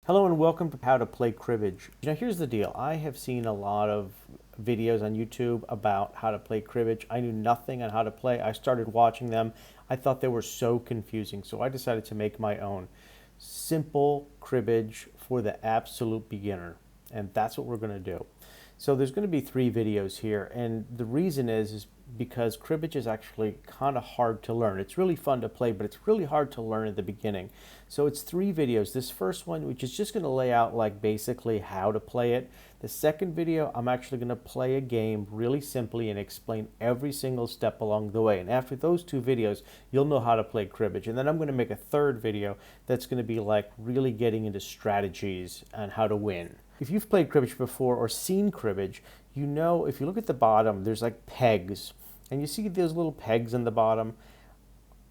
Hello and welcome to How to Play Cribbage. Now here's the deal. I have seen a lot of videos on YouTube about how to play cribbage. I knew nothing on how to play. I started watching them. I thought they were so confusing, so I decided to make my own. Simple cribbage for the absolute beginner, and that's what we're going to do. So there's going to be 3 videos here, and the reason is because cribbage is actually kind of hard to learn. It's really fun to play, but it's really hard to learn at the beginning. So it's 3 videos. This first one, which is just going to lay out like basically how to play it. The second video, I'm actually going to play a game really simply and explain every single step along the way. And after those 2 videos, you'll know how to play cribbage. And then I'm going to make a third video that's going to be like really getting into strategies and how to win. If you've played cribbage before or seen cribbage, you know if you look at the bottom, there's like pegs. And you see those little pegs in the bottom.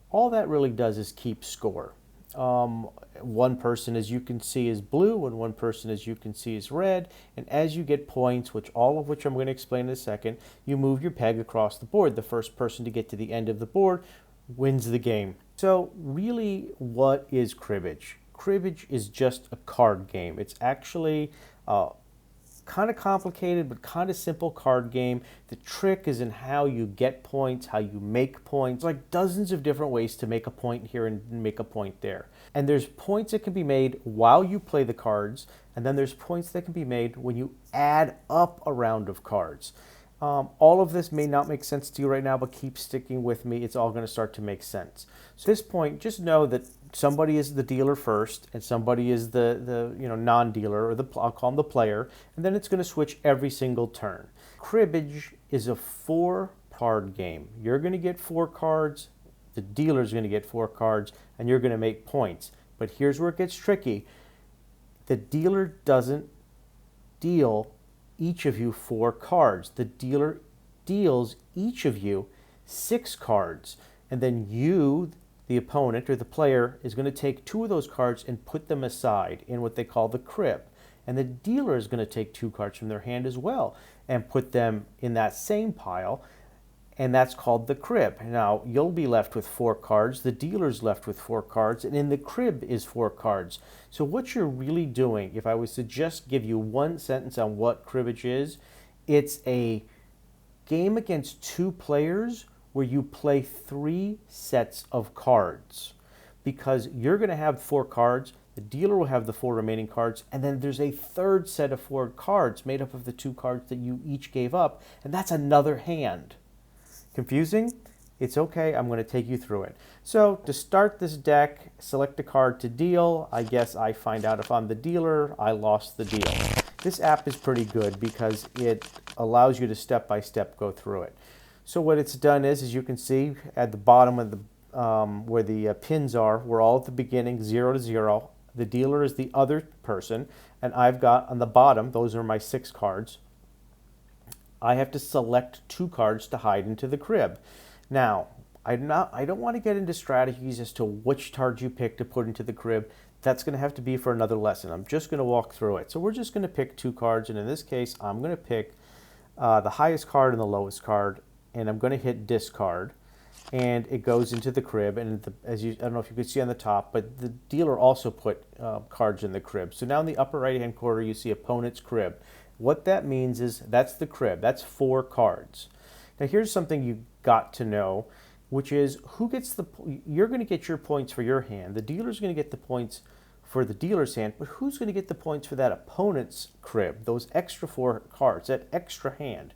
All that really does is keep score. One person, as you can see, is blue, and one person, as you can see, is red. And as you get points, all of which I'm going to explain in a second, you move your peg across the board. The first person to get to the end of the board wins the game. So really, what is cribbage? Cribbage is just a card game. It's actually kind of complicated, but kind of simple card game. The trick is in how you get points, how you make points. There's like dozens of different ways to make a point here and make a point there. And there's points that can be made while you play the cards, and then there's points that can be made when you add up a round of cards. All of this may not make sense to you right now, but keep sticking with me. It's all going to start to make sense. So at this point, just know that somebody is the dealer first, and somebody is the non-dealer, or I'll call them the player, and then it's going to switch every single turn. Cribbage is a 4-card game. You're going to get 4 cards, the dealer's going to get 4 cards, and you're going to make points. But here's where it gets tricky. The dealer doesn't deal each of you 4 cards. The dealer deals each of you 6 cards, and then you, the opponent or the player, is going to take 2 of those cards and put them aside in what they call the crib. And the dealer is going to take 2 cards from their hand as well and put them in that same pile, and that's called the crib. Now, you'll be left with 4 cards, the dealer's left with 4 cards, and in the crib is 4 cards. So what you're really doing, if I was to just give you one sentence on what cribbage is, it's a game against 2 players where you play 3 sets of cards, because you're going to have 4 cards, the dealer will have the 4 remaining cards, and then there's a third set of 4 cards made up of the 2 cards that you each gave up, and that's another hand. Confusing? It's okay, I'm going to take you through it. So to start this deck, select a card to deal. I guess I find out if I'm the dealer, I lost the deal. This app is pretty good because it allows you to step-by-step go through it. So what it's done is, as you can see at the bottom of the where the pins are, we're all at the beginning, 0 to 0. The dealer is the other person, and I've got on the bottom, those are my 6 cards. I have to select 2 cards to hide into the crib. Now, I don't want to get into strategies as to which cards you pick to put into the crib. That's going to have to be for another lesson. I'm just going to walk through it. So we're just going to pick 2 cards, and in this case, I'm going to pick the highest card and the lowest card, and I'm going to hit discard, and it goes into the crib. And I don't know if you can see on the top, but the dealer also put cards in the crib. So now in the upper right-hand corner, you see opponent's crib. What that means is that's the crib. That's 4 cards. Now here's something you got to know, which is you're going to get your points for your hand. The dealer's going to get the points for the dealer's hand, but who's going to get the points for that opponent's crib, those extra 4 cards, that extra hand?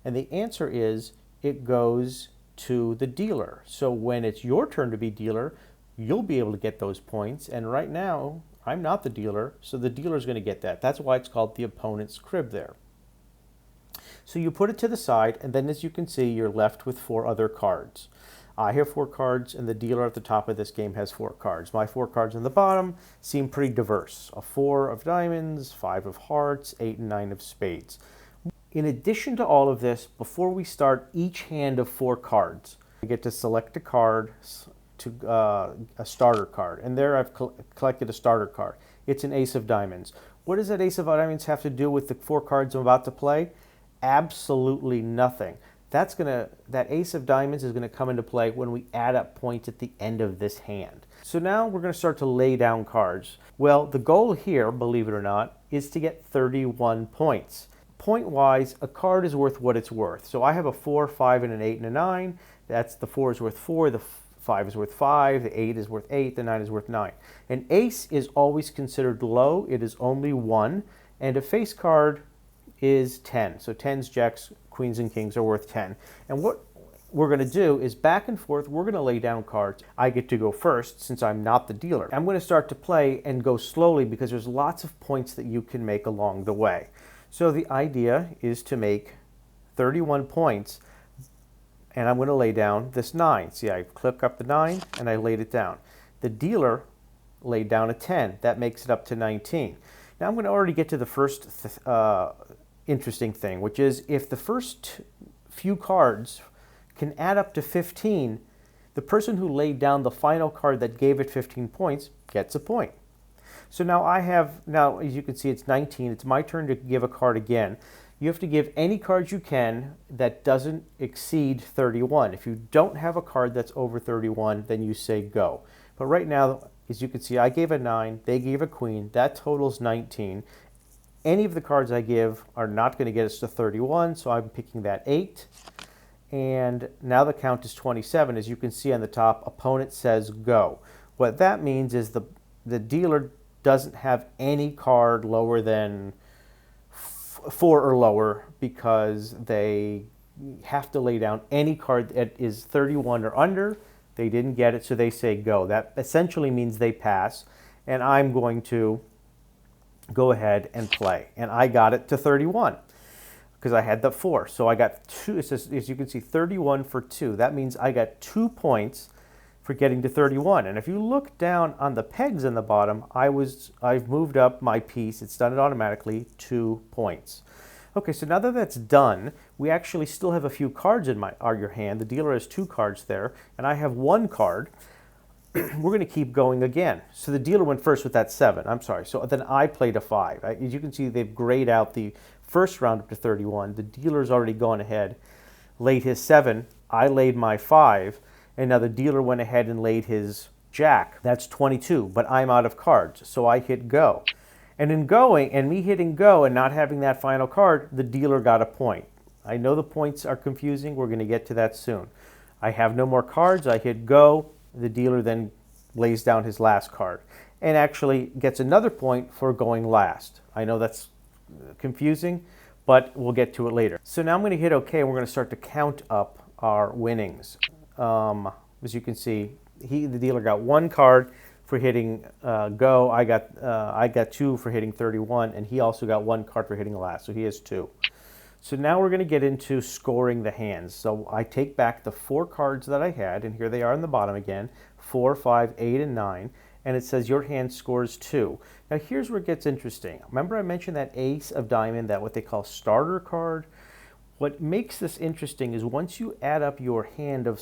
And the answer is it goes to the dealer. So when it's your turn to be dealer, you'll be able to get those points. And right now, I'm not the dealer, so the dealer's going to get that. That's why it's called the opponent's crib there. So you put it to the side, and then as you can see, you're left with 4 other cards. I have 4 cards, and the dealer at the top of this game has 4 cards. My 4 cards on the bottom seem pretty diverse. A 4 of diamonds, 5 of hearts, 8 and 9 of spades. In addition to all of this, before we start each hand of 4 cards, I get to select a card, a starter card, and there I've collected a starter card. It's an ace of diamonds. What does that ace of diamonds have to do with the 4 cards I'm about to play? Absolutely nothing. that ace of diamonds is gonna come into play when we add up points at the end of this hand. So now we're gonna start to lay down cards. Well, the goal here, believe it or not, is to get 31 points. Point-wise, a card is worth what it's worth. So I have a 4, 5, and an 8 and a 9. The 4 is worth 4, the 5 is worth 5, the 8 is worth 8, the 9 is worth 9. An ace is always considered low. It is only 1. And a face card is 10. So 10s, jacks, queens, and kings are worth 10. And what we're going to do is back and forth, we're going to lay down cards. I get to go first since I'm not the dealer. I'm going to start to play and go slowly because there's lots of points that you can make along the way. So the idea is to make 31 points, and I'm going to lay down this 9. See, I click up the 9 and I laid it down. The dealer laid down a 10. That makes it up to 19. Now I'm going to already get to the first interesting thing, which is if the first few cards can add up to 15, the person who laid down the final card that gave it 15 points gets a point. So now as you can see, it's 19. It's my turn to give a card again. You have to give any card you can that doesn't exceed 31. If you don't have a card that's over 31, then you say go. But right now, as you can see, I gave a 9, they gave a queen. That totals 19. Any of the cards I give are not going to get us to 31, so I'm picking that 8. And now the count is 27. As you can see on the top, opponent says go. What that means is the dealer doesn't have any card lower than 4 or lower because they have to lay down any card that is 31 or under. They didn't get it, so they say go. That essentially means they pass, and I'm going to go ahead and play. And I got it to 31 because I had the 4. So I got 2, it says, as you can see, 31 for 2. That means I got 2 points for getting to 31. And if you look down on the pegs in the bottom, I've moved up my piece. It's done it automatically, 2 points. Okay, so now that that's done, we actually still have a few cards in your hand. The dealer has 2 cards there, and I have 1 card. We're going to keep going again. So the dealer went first with that 7. I'm sorry. So then I played a 5. As you can see, they've grayed out the first round up to 31. The dealer's already gone ahead, laid his 7. I laid my 5. And now the dealer went ahead and laid his jack. That's 22, but I'm out of cards, so I hit go. And in going, and me hitting go and not having that final card, the dealer got a point. I know the points are confusing. We're going to get to that soon. I have no more cards. I hit go. The dealer then lays down his last card and actually gets another point for going last. I know that's confusing, but we'll get to it later. So now I'm going to hit OK, and we're going to start to count up our winnings. As you can see, the dealer got 1 card for hitting go. I got 2 for hitting 31, and he also got 1 card for hitting last, so he has 2. So now we're going to get into scoring the hands. So I take back the 4 cards that I had, and here they are on the bottom again, 4, 5, 8, and 9, and it says your hand scores 2. Now here's where it gets interesting. Remember I mentioned that ace of diamond, that what they call starter card? What makes this interesting is once you add up your hand of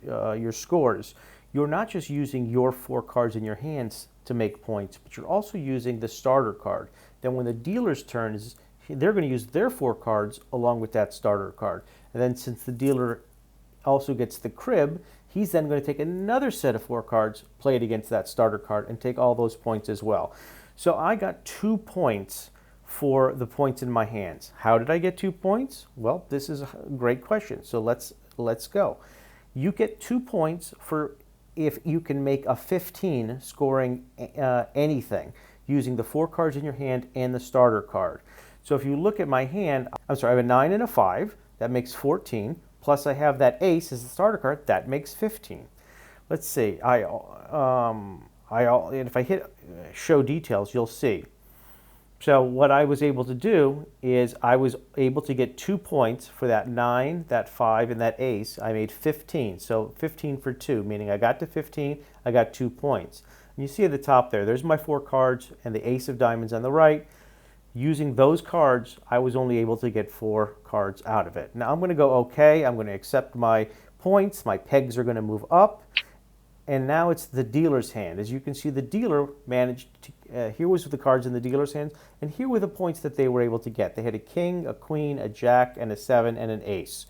your scores, you're not just using your 4 cards in your hands to make points, but you're also using the starter card. Then when the dealer's turn is, they're going to use their 4 cards along with that starter card. And then since the dealer also gets the crib, he's then going to take another set of 4 cards, play it against that starter card, and take all those points as well. So I got 2 points for the points in my hands. How did I get 2 points? Well, this is a great question. So let's go. You get 2 points for if you can make a 15 scoring anything using the 4 cards in your hand and the starter card. So if you look at my hand, I have a 9 and a 5. That makes 14. Plus I have that ace as the starter card. That makes 15. Let's see. If I hit show details, you'll see. So what I was able to do is I was able to get 2 points for that 9, that 5, and that ace. I made 15. So 15 for 2, meaning I got to 15, I got 2 points. And you see at the top there's my 4 cards and the ace of diamonds on the right. Using those cards, I was only able to get 4 cards out of it. Now I'm going to go OK. I'm going to accept my points. My pegs are going to move up. And now it's the dealer's hand. As you can see, the dealer managed to, here was the cards in the dealer's hands, and here were the points that they were able to get. They had a king, a queen, a jack, and a 7, and an ace.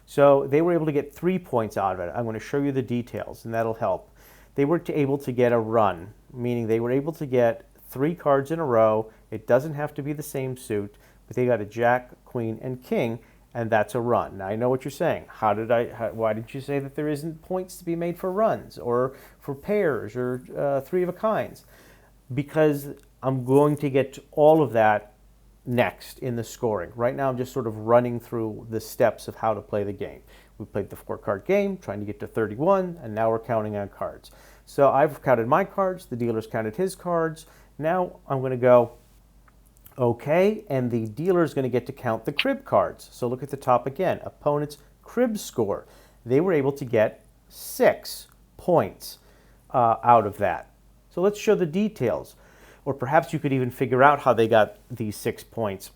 So they were able to get 3 points out of it. I'm going to show you the details, and that'll help. They were able to get a run, meaning they were able to get 3 cards in a row. It doesn't have to be the same suit, but they got a jack, queen, and king, and that's a run. Now I know what you're saying. Why didn't you say that there isn't points to be made for runs or for pairs or 3 of a kinds? Because I'm going to get to all of that next in the scoring. Right now I'm just sort of running through the steps of how to play the game. We played the 4-card game, trying to get to 31, and now we're counting on cards. So I've counted my cards, the dealer's counted his cards. Now I'm going to go okay, and the dealer is going to get to count the crib cards. So look at the top again, opponent's crib score. They were able to get 6 points out of that. So let's show the details. Or perhaps you could even figure out how they got these 6 points.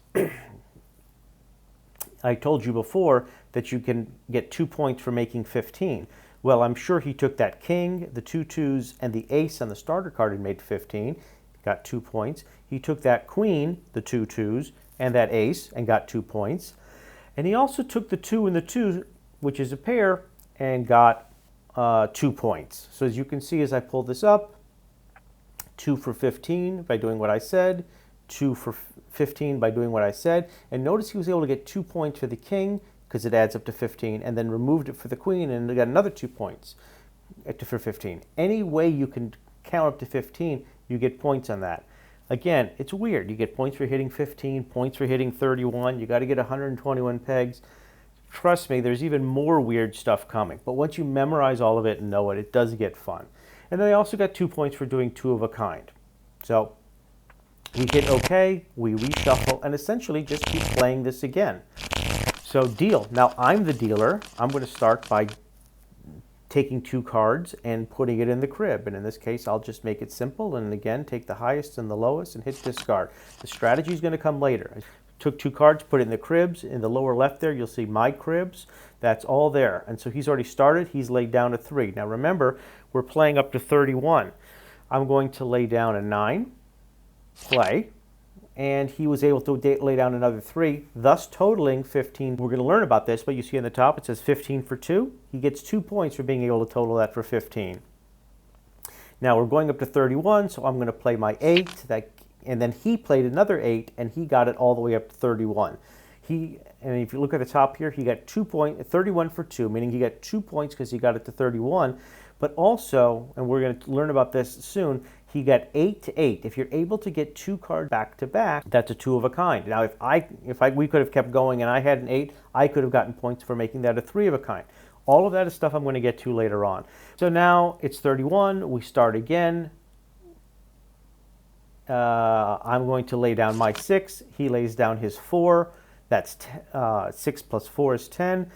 I told you before that you can get 2 points for making 15. Well, I'm sure he took that king, the 2 twos, and the ace on the starter card and made 15. Got 2 points. He took that queen, the 2 twos, and that ace and got 2 points. And he also took the 2 and the 2, which is a pair, and got 2 points. So as you can see as I pull this up, 2 for 15 by doing what I said, 2 for 15 by doing what I said, and notice he was able to get 2 points for the king because it adds up to 15, and then removed it for the queen and got another 2 points for 15. Any way you can count up to 15, you get points on that. Again, it's weird. You get points for hitting 15, points for hitting 31. You got to get 121 pegs. Trust me, there's even more weird stuff coming. But once you memorize all of it and know it, it does get fun. And then they also got 2 points for doing 2 of a kind. So we hit OK, we reshuffle, and essentially just keep playing this again. So deal. Now I'm the dealer. I'm going to start by taking 2 cards and putting it in the crib. And in this case, I'll just make it simple. And again, take the highest and the lowest and hit discard. The strategy is going to come later. I took 2 cards, put it in the cribs. In the lower left there, you'll see my cribs. That's all there. And so he's already started. He's laid down a 3. Now remember, we're playing up to 31. I'm going to lay down a 9, play, and he was able to lay down another 3, thus totaling 15. We're going to learn about this, but you see on the top it says 15 for 2. He gets 2 points for being able to total that for 15. Now we're going up to 31, so I'm going to play my 8, and then he played another 8, and he got it all the way up to 31. And if you look at the top here, he got 2 points, 31 for 2, meaning he got 2 points because he got it to 31. But also, and we're going to learn about this soon, he got 8 to 8. If you're able to get 2 cards back to back, that's a 2 of a kind. Now, if we could have kept going and I had an 8, I could have gotten points for making that a 3 of a kind. All of that is stuff I'm going to get to later on. So now it's 31. We start again. I'm going to lay down my 6. He lays down his 4. That's 6 plus 4 is 10.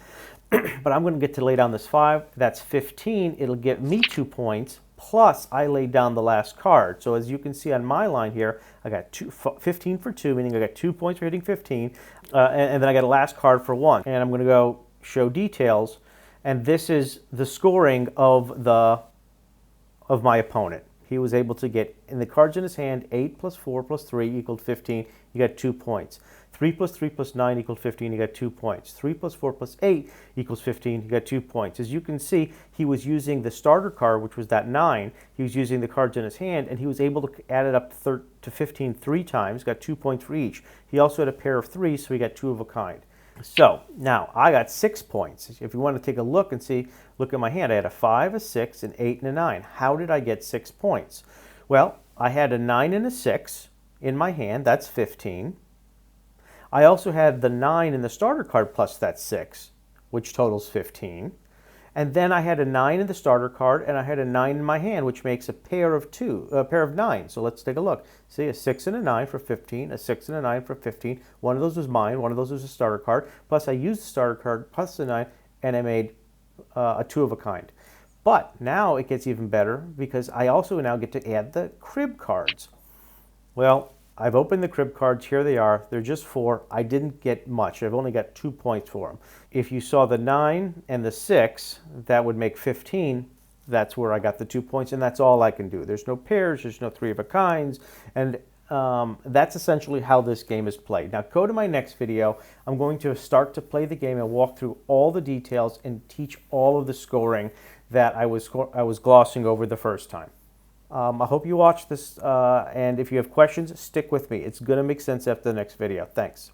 But I'm going to get to lay down this 5. That's 15. It'll give me 2 points. Plus, I laid down the last card. So as you can see on my line here, I got 15 for 2, meaning I got 2 points for hitting 15. And then I got a last card for 1. And I'm going to go show details. And this is the scoring of my opponent. He was able to get, in the cards in his hand, 8 plus 4 plus 3 equaled 15. You got 2 points. 3 plus 3 plus 9 equals 15, you got 2 points. 3 plus 4 plus 8 equals 15, you got 2 points. As you can see, he was using the starter card, which was that 9. He was using the cards in his hand, and he was able to add it up to 15 3 times, got 2 points for each. He also had a pair of 3s, so he got 2 of a kind. So, now, I got 6 points. If you want to take a look and see, look at my hand. I had a 5, a 6, an 8, and a 9. How did I get 6 points? Well, I had a 9 and a 6 in my hand. That's 15. I also had the 9 in the starter card plus that 6, which totals 15. And then I had a 9 in the starter card, and I had a 9 in my hand, which makes a pair of 9. So let's take a look. See, a 6 and a 9 for 15, a 6 and a 9 for 15. One of those was mine, one of those was a starter card. Plus I used the starter card plus the 9, and I made a 2 of a kind. But now it gets even better because I also now get to add the crib cards. Well, I've opened the crib cards. Here they are. They're just 4. I didn't get much. I've only got 2 points for them. If you saw the 9 and the 6, that would make 15. That's where I got the 2 points, and that's all I can do. There's no pairs. There's no 3 of a kinds. And that's essentially how this game is played. Now go to my next video. I'm going to start to play the game and walk through all the details and teach all of the scoring that I was glossing over the first time. I hope you watch this, and if you have questions, stick with me. It's going to make sense after the next video. Thanks.